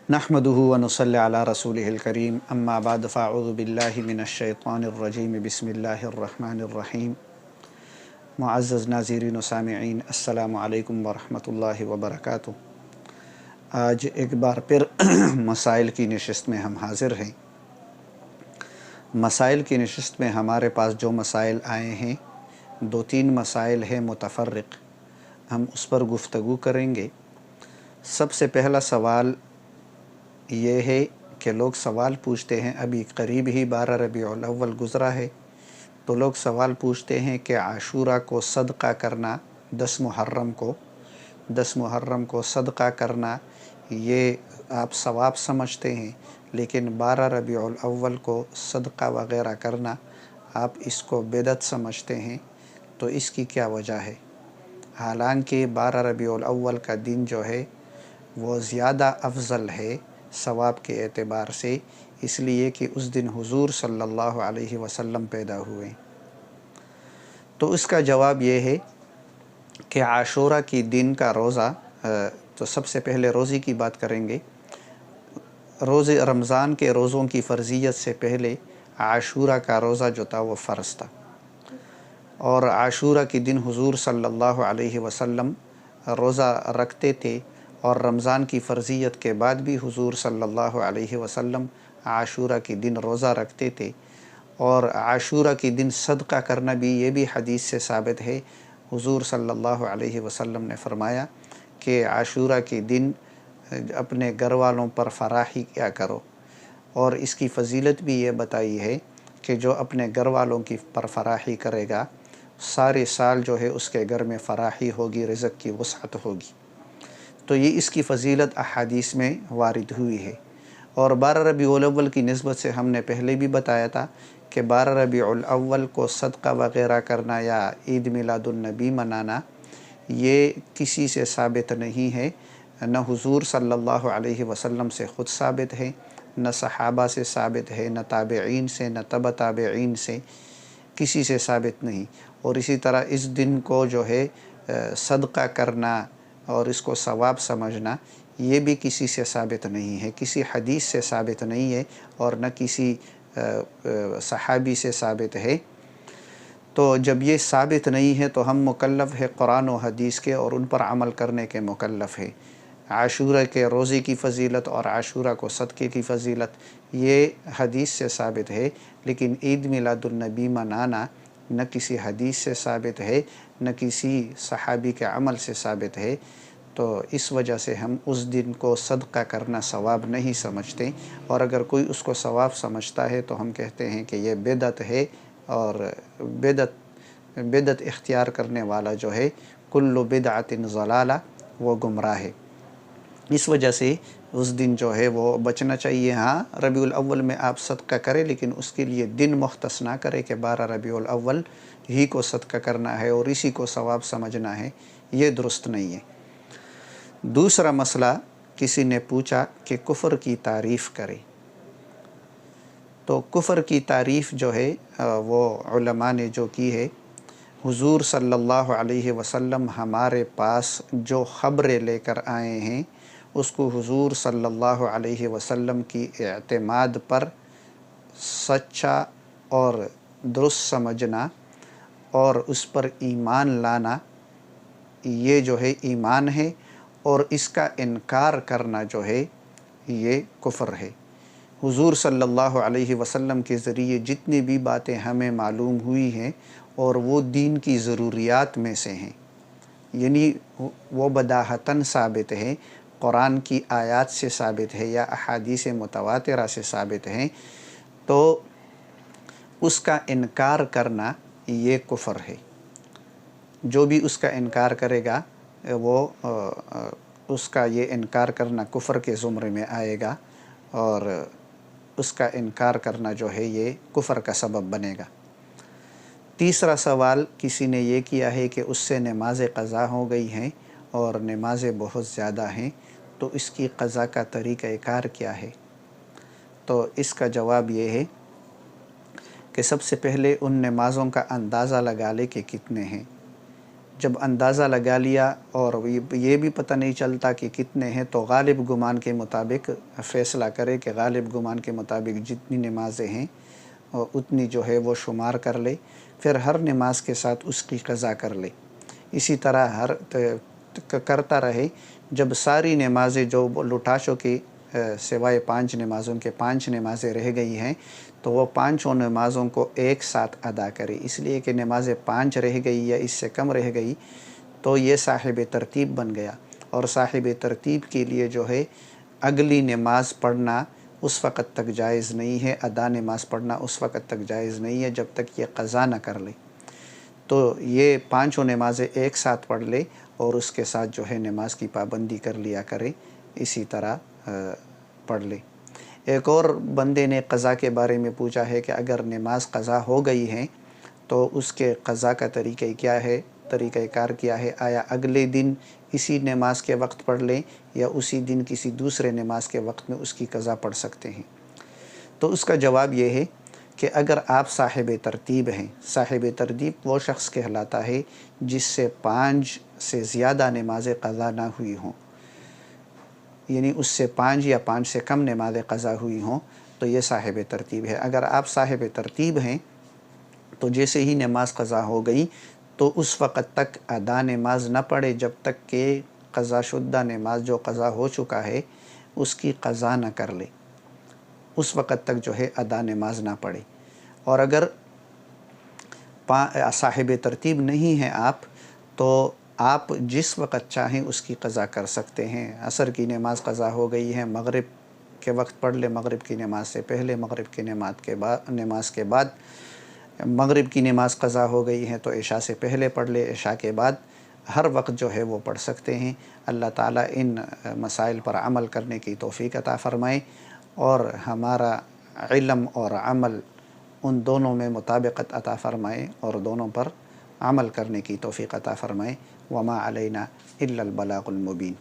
नहमदुहु व नुसल्ली अला रसूलिहिल करीम अम्मा बाद फ़अऊज़ु बिल्लाहि मिनश्शैतानिर रजीम बिस्मिल्लाहिर रहमानिर रहीम। मुअज़्ज़ज़ नाज़रीन व सामिईन, अस्सलामु अलैकुम व रहमतुल्लाहि व बरकातुहू। आज एक बार फिर मसाइल की नशिस्त में हम हाज़िर हैं। मसाइल की नशिस्त में हमारे पास जो मसाइल आए हैं, दो तीन मसाइल हैं मुतफ़र्रिक़, हम उस पर गुफ्तगू करेंगे। सबसे पहला सवाल ये है कि लोग सवाल पूछते हैं, अभी करीब ही 12 रबीउल अव्वल गुज़रा है, तो लोग सवाल पूछते हैं कि आशूरा को सदका करना, 10 मुहर्रम को सदका करना ये आप सवाब समझते हैं, लेकिन 12 रबीउल अव्वल को सदका वग़ैरह करना आप इसको बिदअत समझते हैं, तो इसकी क्या वजह है? हालांकि 12 रबीउल अव्वल का दिन जो है वो ज़्यादा अफज़ल है सवाब के एतबार से, इसलिए कि उस दिन हुज़ूर सल्लल्लाहु अलैहि वसल्लम पैदा हुए। तो इसका जवाब ये है कि आशूरा की दिन का रोज़ा, तो सबसे पहले रोज़े की बात करेंगे। रोज़े रमज़ान के रोज़ों की फ़र्ज़ियत से पहले आशूरा का रोज़ा जो था वो फ़र्ज़ था, और आशूरा के दिन हुज़ूर सल्लल्लाहु अलैहि वसल्लम रोज़ा रखते थे, और रमज़ान की फ़र्ज़ियत के बाद भी हुज़ूर सल्लल्लाहु अलैहि वसल्लम आशूरा के दिन रोज़ा रखते थे। और आशूरा के दिन सदका करना भी, ये भी हदीस से साबित है। हुज़ूर सल्लल्लाहु अलैहि वसल्लम ने फ़रमाया कि आशूरा के दिन अपने घर वालों पर फ़राही किया करो, और इसकी फ़जीलत भी ये बताई है कि जो अपने घर वालों की पर फ़राही करेगा, सारे साल जो है उसके घर में फ़राही होगी, रिज़्क़ की वसअत होगी। तो ये इसकी फ़जीलत अहादीस में वारिद हुई है। और 12 रबीउल अव्वल की निस्बत से हमने पहले भी बताया था कि 12 रबीउल अव्वल को सदका वग़ैरह करना या ईद मिलादुन नबी मनाना ये किसी से साबित नहीं है, न हुज़ूर सल्लल्लाहु अलैहि वसल्लम से ख़ुद साबित है, न सहाबा से साबित है, न ताबईन से, न तब ताबईन से, किसी से साबित नहीं। और इसी तरह इस दिन को जो है सदका करना और इसको सवाब समझना ये भी किसी से साबित नहीं है, किसी हदीस से साबित नहीं है, और न किसी सहाबी से साबित है। तो जब ये साबित नहीं है तो हम मुकल्लफ़ है कुरान और हदीस के, और उन पर अमल करने के मुकल्लफ़ है। आशूरा के रोज़े की फ़जीलत और आशूरा को सदक़े की फ़जीलत ये हदीस से साबित है, लेकिन ईद मिलादुन नबी मनाना न किसी हदीस से साबित है, न किसी सहाबी के अमल से साबित है। तो इस वजह से हम उस दिन को सदका करना सवाब नहीं समझते, और अगर कोई उसको सवाब समझता है तो हम कहते हैं कि ये बिदअत है, और बिदअत इख्तियार करने वाला जो है कुल्लु बिदअतिन ज़लाला, वो गुमराह है। इस वजह से उस दिन जो है वो बचना चाहिए। हाँ, रबीउल अव्वल में आप सदका करें, लेकिन उसके लिए दिन मुख्तस ना करें कि 12 रबीउल अव्वल ही को सदका करना है और इसी को सवाब समझना है, ये दुरुस्त नहीं है। दूसरा मसला, किसी ने पूछा कि कुफ़र की तारीफ़ करें। तो कुफ़र की तारीफ़ जो है वो उलमा ने जो की है, हुज़ूर सल्लल्लाहु अलैहि वसल्लम हमारे पास जो ख़बरें लेकर आए हैं उसको हुज़ूर सल्लल्लाहु अलैहि वसल्लम की एतमाद पर सच्चा और दुरुस्त समझना और उस पर ईमान लाना, ये जो है ईमान है, और इसका इनकार करना जो है ये कुफ़र है। हुज़ूर सल्लल्लाहु अलैहि वसल्लम के ज़रिए जितनी भी बातें हमें मालूम हुई हैं और वो दीन की ज़रूरियात में से हैं, यानी वो बदाहतन साबित है, कुरान की आयत से साबित है या अहादीस मुतवातिरा से साबित हैं, तो उसका इनकार करना ये कुफ़र है। जो भी उसका इनकार करेगा वो उसका ये इनकार करना कुफ़र के ज़ुमरे में आएगा, और उसका इनकार करना जो है ये कुफ़र का सबब बनेगा। तीसरा सवाल किसी ने ये किया है कि उससे नमाज़ें क़ज़ा हो गई हैं और नमाज़ें बहुत ज़्यादा हैं, तो इसकी क़ज़ा का तरीक़ाकार क्या है? तो इसका जवाब ये है कि सबसे पहले उन नमाज़ों का अंदाज़ा लगा ले कि कितने हैं। جب اندازہ لگا لیا اور یہ بھی پتہ نہیں چلتا کہ کتنے ہیں، تو غالب گمان کے مطابق فیصلہ کرے کہ غالب گمان کے مطابق جتنی نمازیں ہیں اتنی جو ہے وہ شمار کر لے، پھر ہر نماز کے ساتھ اس کی قضا کر لے۔ اسی طرح کرتا رہے، جب ساری نمازیں جو لٹا چکی سوائے 5 نمازوں کے 5 نمازیں رہ گئی ہیں، تو وہ 5 نمازوں کو ایک ساتھ ادا کرے، اس لیے کہ نمازیں 5 رہ گئی یا اس سے کم رہ گئی تو یہ صاحب ترتیب بن گیا، اور صاحب ترتیب کے لیے جو ہے اگلی نماز پڑھنا اس وقت تک جائز نہیں ہے، ادا نماز پڑھنا اس وقت تک جائز نہیں ہے جب تک یہ قضا نہ کر لے۔ تو یہ 5 نمازیں ایک ساتھ پڑھ لے اور اس کے ساتھ جو ہے نماز کی پابندی کر لیا کرے، اسی طرح پڑھ لے۔ ایک اور بندے نے قضا کے بارے میں پوچھا ہے کہ اگر نماز قضا ہو گئی ہے تو اس کے قضا کا طریقہ کیا ہے، طریقہ کار کیا ہے؟ آیا اگلے دن اسی نماز کے وقت پڑھ لیں یا اسی دن کسی دوسرے نماز کے وقت میں اس کی قضا پڑھ سکتے ہیں؟ تو اس کا جواب یہ ہے کہ اگر آپ صاحب ترتیب ہیں، صاحب ترتیب وہ شخص کہلاتا ہے جس سے 5 سے زیادہ نمازیں قضا نہ ہوئی ہوں، یعنی اس سے 5 یا 5 سے کم نمازیں قضا ہوئی ہوں تو یہ صاحب ترتیب ہے۔ اگر آپ صاحب ترتیب ہیں تو جیسے ہی نماز قضا ہو گئی تو اس وقت تک ادا نماز نہ پڑھے جب تک کہ قضا شدہ نماز جو قضا ہو چکا ہے اس کی قضا نہ کر لے، اس وقت تک جو ہے ادا نماز نہ پڑھے۔ اور اگر صاحب ترتیب نہیں ہیں آپ تو آپ جس وقت چاہیں اس کی قضا کر سکتے ہیں۔ عصر کی نماز قضا ہو گئی ہے، مغرب کے وقت پڑھ لے، مغرب کی نماز سے پہلے، مغرب کی نماز کے بعد، مغرب کی نماز قضا ہو گئی ہے تو عشاء سے پہلے پڑھ لے، عشاء کے بعد، ہر وقت جو ہے وہ پڑھ سکتے ہیں۔ اللہ تعالیٰ ان مسائل پر عمل کرنے کی توفیق عطا فرمائے اور ہمارا علم اور عمل ان دونوں میں مطابقت عطا فرمائے اور دونوں پر عمل کرنے کی توفیق عطا فرمائے۔ وما علینا الا البلاغ المبین۔